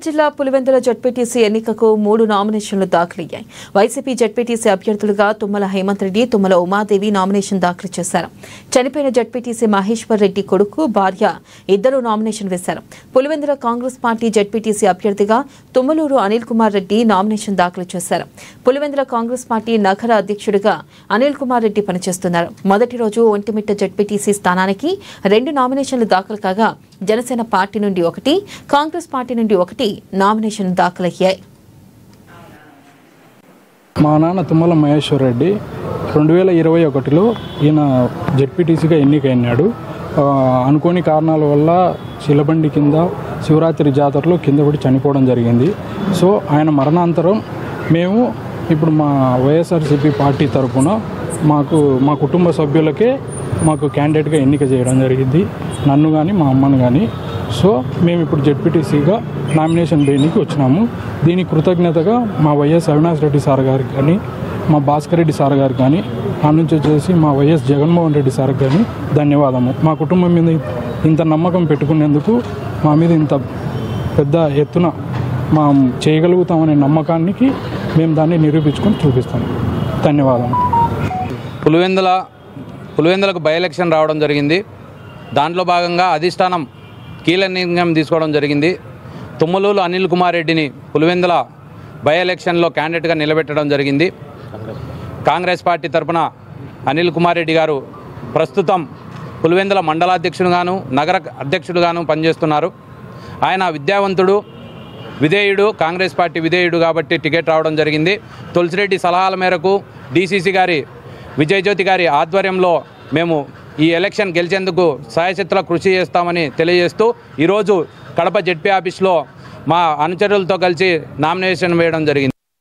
జిల్లా పులివెందుల జడ్పీటీసీ ఎన్నికకు 3 నామినేషన్లు దాఖలయ్యాయి. వైసీపీ జడ్పీటీసీ అభ్యర్థులుగా తుమ్మల హేమంత్ రెడ్డి, తుమ్మల ఉమాదేవి నామినేషన్ దాఖలు చేశారు. చనిపోయిన జడ్పీటీసీ మహేశ్వర్ రెడ్డి కొడుకు, భార్య ఇద్దరు నామినేషన్ వేశారు. పులివెందుల కాంగ్రెస్ పార్టీ జడ్పీటీసీ అభ్యర్థిగా తుమ్మలూరు అనిల్ కుమార్ రెడ్డి నామినేషన్ దాఖలు చేశారు. పులివెందుల కాంగ్రెస్ పార్టీ నగర అధ్యక్షుడిగా అనిల్ కుమార్ రెడ్డి పనిచేస్తున్నారు. మొదటి రోజు ఒంటిమిట్ట జడ్పీటీసీ స్థానానికి 2 నామినేషన్లు దాఖలు కాగా జనసేన పార్టీ నుండి 1, కాంగ్రెస్ పార్టీ నుండి 1 నామినేషన్ దాఖలయ్యాయి. మా నాన్న తుమ్మల మహేశ్వర్ రెడ్డి 2021లో ఈయన జెడ్పీటీసీగా ఎన్నికైనాడు. అనుకోని కారణాల వల్ల శిలబండి కింద శివరాత్రి జాతరలో కింద పడి చనిపోవడం జరిగింది. సో ఆయన మరణాంతరం మేము ఇప్పుడు మా వైఎస్ఆర్సీపీ పార్టీ తరఫున మా కుటుంబ సభ్యులకే మాకు క్యాండిడేట్గా ఎన్నిక చేయడం జరిగింది, నన్ను కానీ మా అమ్మను కానీ. సో మేము ఇప్పుడు జెడ్పీటీసీగా నామినేషన్ వేయడానికి వచ్చినాము. దీనికి కృతజ్ఞతగా మా వైఎస్ అవినాష్ రెడ్డి సార్ గారికి కానీ, మా భాస్కర్ రెడ్డి సార్ గారికి కానీ, ఆ నుంచి వచ్చేసి మా వైఎస్ జగన్మోహన్ రెడ్డి సార్కి కానీ ధన్యవాదము. మా కుటుంబం మీద ఇంత నమ్మకం పెట్టుకునేందుకు, మా మీద ఇంత పెద్ద ఎత్తున మా చేయగలుగుతామనే నమ్మకానికి మేము దాన్ని నిరూపించుకొని చూపిస్తాము. ధన్యవాదాలు. పులివెందులకు బై ఎలక్షన్ రావడం జరిగింది. దాంట్లో భాగంగా అధిష్టానం కీలక నిర్ణయం తీసుకోవడం జరిగింది. తుమ్మలూరు అనిల్ కుమార్ రెడ్డిని పులివెందుల బై ఎలక్షన్లో క్యాండిడేట్గా నిలబెట్టడం జరిగింది. కాంగ్రెస్ పార్టీ తరఫున అనిల్ కుమార్ రెడ్డి గారు ప్రస్తుతం పులివెందుల మండలాధ్యక్షుడుగాను, నగర అధ్యక్షుడుగాను పనిచేస్తున్నారు. ఆయన విద్యావంతుడు, విధేయుడు, కాంగ్రెస్ పార్టీ విధేయుడు కాబట్టి టికెట్ రావడం జరిగింది. తులసిరెడ్డి సలహాల మేరకు డీసీసీ గారి విజయజ్యోతి గారి ఆధ్వర్యంలో మేము ఈ ఎలక్షన్ గెలిచేందుకు సాయశక్తుల కృషి చేస్తామని తెలియజేస్తూ ఈరోజు కడప జెడ్పీ ఆఫీస్లో మా అనుచరులతో కలిసి నామినేషన్ వేయడం జరిగింది.